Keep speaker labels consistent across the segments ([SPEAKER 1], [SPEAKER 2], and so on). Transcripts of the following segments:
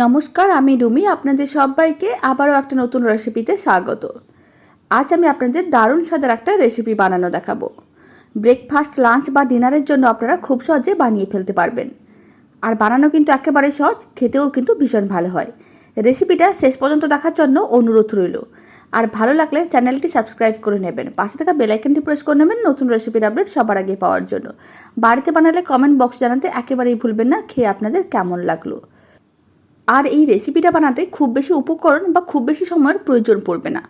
[SPEAKER 1] নমস্কার, আমি রুমি। আপনাদের সবাইকে আবারও একটা নতুন রেসিপিতে স্বাগত। আজ আমি আপনাদের দারুণ স্বাদের একটা রেসিপি বানানো দেখাবো। ব্রেকফাস্ট, লাঞ্চ বা ডিনারের জন্য আপনারা খুব সহজে বানিয়ে ফেলতে পারবেন। আর বানানো কিন্তু একেবারে সহজ, খেতেও কিন্তু ভীষণ ভালো হয়। রেসিপিটা শেষ পর্যন্ত দেখার জন্য অনুরোধ রইল। আর ভালো লাগলে চ্যানেলটি সাবস্ক্রাইব করে নেবেন, পাশে থাকা বেল আইকনটি প্রেস করে নেবেন নতুন রেসিপির আপডেট সবার আগে পাওয়ার জন্য। বাড়িতে বানালে কমেন্ট বক্স জানাতে একেবারেই ভুলবেন না খেয়ে আপনাদের কেমন লাগলো। আর এই রেসিপিটা বানাতে খুব বেশি উপকরণ বা খুব বেশি সময়ের প্রয়োজন পড়বে না।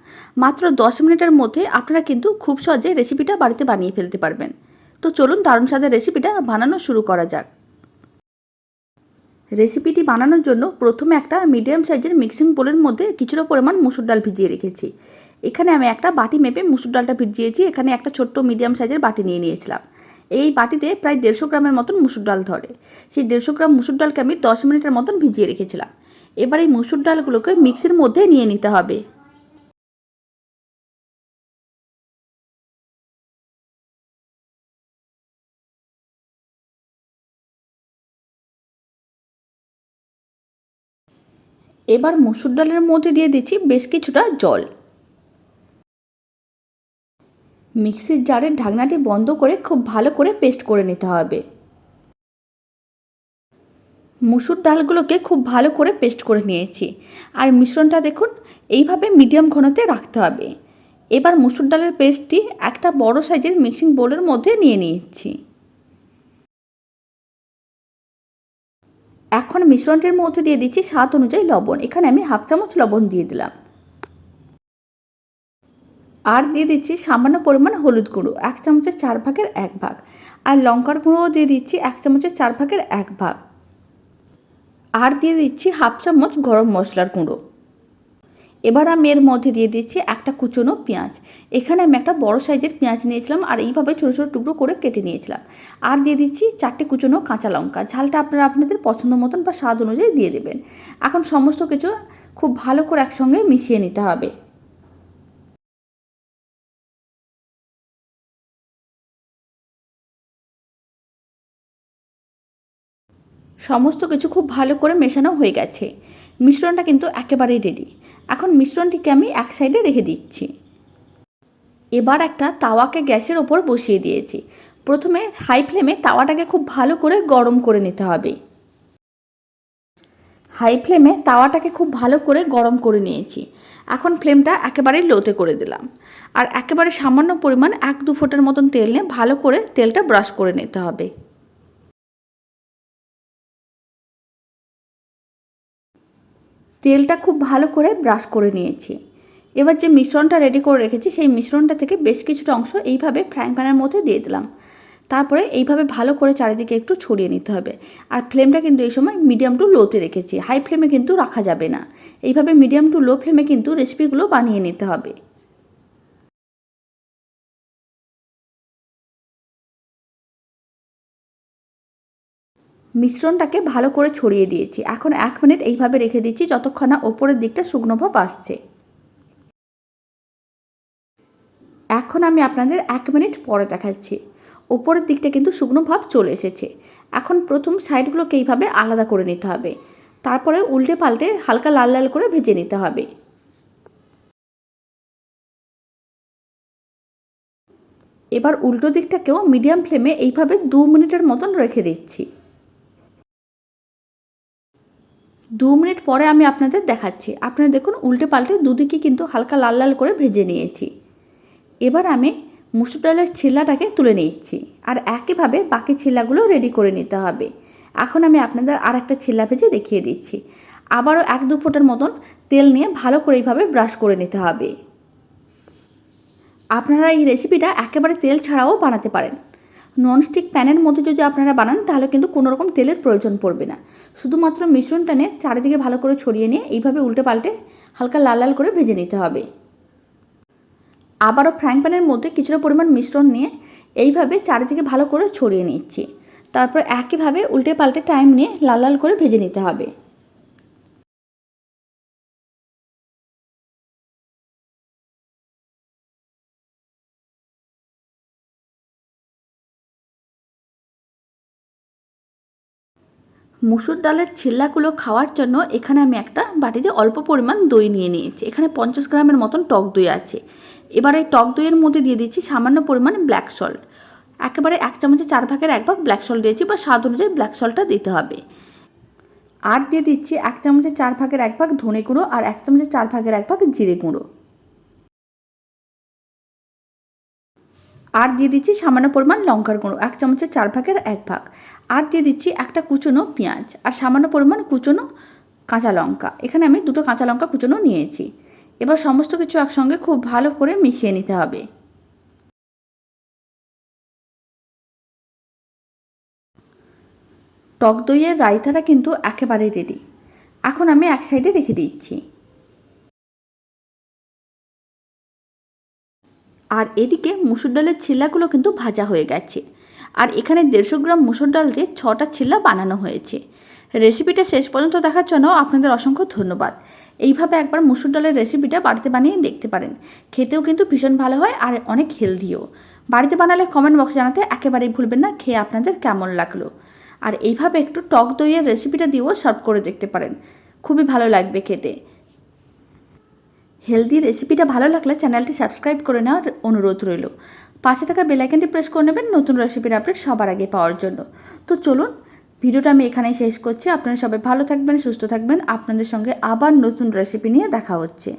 [SPEAKER 1] মাত্র 10 মিনিটের মধ্যে আপনারা কিন্তু খুব সহজে রেসিপিটা বাড়িতে বানিয়ে ফেলতে পারবেন। তো চলুন দারুণ স্বাদের রেসিপিটা বানানো শুরু করা যাক। রেসিপিটি বানানোর জন্য প্রথমে একটা মিডিয়াম সাইজের মিক্সিং বোলের মধ্যে কিছুটা পরিমাণ মুসুর ডাল ভিজিয়ে রেখেছি। এখানে আমি একটা বাটি মেপে মুসুর ডালটা ভিজিয়েছি। এখানে একটা ছোট্ট মিডিয়াম সাইজের বাটি নিয়ে নিয়েছিলাম। এই বাটিতে প্রায় 150 গ্রামের মতন মুসুর ডাল ধরে। সেই 150 গ্রাম মুসুর ডালকে আমি 10 মিনিটের মতন ভিজিয়ে রেখেছিলাম। এবার এই মুসুর ডালগুলোকে মিক্সির মধ্যে নিয়ে নিতে হবে। এবার মুসুর ডালের মধ্যে দিয়ে দিচ্ছি বেশ কিছুটা জল। মিক্সির জারের ঢাকনাটি বন্ধ করে খুব ভালো করে পেস্ট করে নিতে হবে। মুসুর ডালগুলোকে খুব ভালো করে পেস্ট করে নিয়েছি। আর মিশ্রণটা দেখুন, এইভাবে মিডিয়াম ঘনত্বে রাখতে হবে। এবার মুসুর ডালের পেস্টটি একটা বড় সাইজের মিক্সিং বোলের মধ্যে নিয়ে নিচ্ছি। এখন মিশ্রণটির মধ্যে দিয়ে দিচ্ছি স্বাদ অনুযায়ী লবণ। এখানে আমি হাফ চামচ লবণ দিয়ে দিলাম। আর দিয়ে দিচ্ছি সামান্য পরিমাণ হলুদ গুঁড়ো, 1 চামচের 4 ভাগের 1 ভাগ। আর লঙ্কার গুঁড়োও দিয়ে দিচ্ছি 1 চামচের 4 ভাগের 1 ভাগ। আর দিয়ে দিচ্ছি হাফ চামচ গরম মশলার গুঁড়ো। এবার আমি এর মধ্যে দিয়ে দিচ্ছি একটা কুচনো পেঁয়াজ। এখানে আমি একটা বড় সাইজের পেঁয়াজ নিয়েছিলাম আর এইভাবে ছোটো ছোটো টুকরো করে কেটে নিয়েছিলাম। আর দিয়ে দিচ্ছি 4টে কুচনো কাঁচা লঙ্কা। ঝালটা আপনারা আপনাদের পছন্দ মতন বা স্বাদ অনুযায়ী দিয়ে দেবেন। এখন সমস্ত কিছু খুব ভালো করে একসঙ্গে মিশিয়ে নিতে হবে। সমস্ত কিছু খুব ভালো করে মেশানো হয়ে গেছে। মিশ্রণটা কিন্তু একেবারেই রেডি। এখন মিশ্রণটিকে আমি এক সাইডে রেখে দিচ্ছি। এবার একটা তাওয়াকে গ্যাসের ওপর বসিয়ে দিয়েছি। প্রথমে হাই ফ্লেমে তাওয়াটাকে খুব ভালো করে গরম করে নিতে হবে। হাই ফ্লেমে তাওয়াটাকে খুব ভালো করে গরম করে নিয়েছি। এখন ফ্লেমটা একেবারে লোতে করে দিলাম। আর একেবারে সামান্য পরিমাণ 1-2 ফোঁটার মতন তেল নিয়ে ভালো করে তেলটা ব্রাশ করে নিতে হবে। তেলটা খুব ভালো করে ব্রাশ করে নিয়েছি। এবার যে মিশ্রণটা রেডি করে রেখেছি সেই মিশ্রণটা থেকে বেশ কিছুটা অংশ এইভাবে ফ্রাইং প্যানের মধ্যে দিয়ে দিলাম। তারপরে এইভাবে ভালো করে চারিদিকে একটু ছড়িয়ে নিতে হবে। আর ফ্লেমটা কিন্তু এই সময় মিডিয়াম টু লোতে রেখেছি, হাই ফ্লেমে কিন্তু রাখা যাবে না। এইভাবে মিডিয়াম টু লো ফ্লেমে কিন্তু রেসিপিগুলো বানিয়ে নিতে হবে। মিশ্রণটাকে ভালো করে ছড়িয়ে দিয়েছি। এখন 1 মিনিট এইভাবে রেখে দিচ্ছি যতক্ষণ না ওপরের দিকটা শুকনো ভাব আসছে। এখন আমি আপনাদের 1 মিনিট পরে দেখাচ্ছি। ওপরের দিকটা কিন্তু শুকনো ভাব চলে এসেছে। এখন প্রথম সাইডগুলোকে এইভাবে আলাদা করে নিতে হবে। তারপরে উল্টে পাল্টে হালকা লাল লাল করে ভেজে নিতে হবে। এবার উল্টো দিকটাকেও মিডিয়াম ফ্লেমে এইভাবে 2 মিনিটের মতন রেখে দিচ্ছি। 2 মিনিট পরে আমি আপনাদের দেখাচ্ছি। আপনারা দেখুন উল্টে পাল্টে দুদিকে কিন্তু হালকা লাল লাল করে ভেজে নিয়েছি। এবার আমি মুসুর ডালের ছিলাটাকে তুলে নিচ্ছি। আর একইভাবে বাকি ছিলাগুলো রেডি করে নিতে হবে। এখন আমি আপনাদের আর একটা ছিলা ভেজে দেখিয়ে দিচ্ছি। আবারও 1-2 ফোঁটার মতন তেল নিয়ে ভালো করে এইভাবে ব্রাশ করে নিতে হবে। আপনারা এই রেসিপিটা একেবারে তেল ছাড়াও বানাতে পারেন। ননস্টিক প্যানের মধ্যে যদি আপনারা বানান তাহলে কিন্তু কোনো রকম তেলের প্রয়োজন পড়বে না। শুধুমাত্র মিশ্রণটা নিয়ে চারিদিকে ভালো করে ছড়িয়ে নিয়ে এইভাবে উল্টে পাল্টে হালকা লাল লাল করে ভেজে নিতে হবে। আবারও ফ্রাইং প্যানের মধ্যে কিছুটা পরিমাণ মিশ্রণ নিয়ে এইভাবে চারিদিকে ভালো করে ছড়িয়ে নিচ্ছি। তারপর একইভাবে উল্টে পাল্টে টাইম নিয়ে লাল লাল করে ভেজে নিতে হবে। মুসুর ডালের ছিল্লাগুলো খাওয়ার জন্য এখানে আমি একটা বাটিতে অল্প পরিমাণ দই নিয়ে নিয়েছি। এখানে 50 গ্রামের মতন টক দই আছে। এবার এই টক দইয়ের মধ্যে দিয়ে দিচ্ছি সামান্য পরিমাণ ব্ল্যাক সল্ট। একেবারে 1 চামচে 4 ভাগের 1 ভাগ ব্ল্যাক সল্ট দিয়েছি, বা স্বাদ অনুযায়ী ব্ল্যাক সল্টটা দিতে হবে। আর দিয়ে দিচ্ছি 1 চামচে 4 ভাগের 1 ভাগ ধনে গুঁড়ো আর 1 চামচে 4 ভাগের 1 ভাগ জিরে গুঁড়ো। আর দিয়ে দিচ্ছি সামান্য পরিমাণ লঙ্কার গুঁড়ো 1 চামচে 4 ভাগের 1 ভাগ। আর দিয়ে দিচ্ছি একটা কুচনো পেঁয়াজ আর সামান্য পরিমাণ কুচনো কাঁচা লঙ্কা। এখানে আমি 2টো কাঁচা লঙ্কা কুচনো নিয়েছি। এবার সমস্ত কিছু একসঙ্গে খুব ভালো করে মিশিয়ে নিতে হবে। টক দইয়ের রায়তাটা কিন্তু একেবারে রেডি। এখন আমি এক সাইডে রেখে দিচ্ছি। আর এদিকে মুসুর ডালের ছিল্লাগুলো কিন্তু ভাজা হয়ে গেছে। আর এখানে 150 গ্রাম মুসুর ডাল দিয়ে 6টা ছিল্লা বানানো হয়েছে। রেসিপিটা শেষ পর্যন্ত দেখার জন্য আপনাদের অসংখ্য ধন্যবাদ। এইভাবে একবার মুসুর ডালের রেসিপিটা বাড়িতে বানিয়ে দেখতে পারেন। খেতেও কিন্তু ভীষণ ভালো হয় আর অনেক হেলদিও। বাড়িতে বানালে কমেন্ট বক্সে জানাতে একেবারেই ভুলবেন না খেয়ে আপনাদের কেমন লাগলো। আর এইভাবে একটু টক দইয়ের রেসিপিটা দিয়েও সার্ভ করে দেখতে পারেন, খুবই ভালো লাগবে খেতে। হেলদি রেসিপিটা ভালো লাগলে চ্যানেলটি সাবস্ক্রাইব করে নেওয়ার অনুরোধ রইল। পাশে থাকা বেল আইকনটি প্রেস করে নেবেন নতুন রেসিপির আপডেট সবার আগে পাওয়ার জন্য। তো চলুন, ভিডিওটা আমি এখানেই শেষ করছি। আপনারা সবাই ভালো থাকবেন, সুস্থ থাকবেন। আপনাদের সঙ্গে আবার নতুন রেসিপি নিয়ে দেখা হচ্ছে।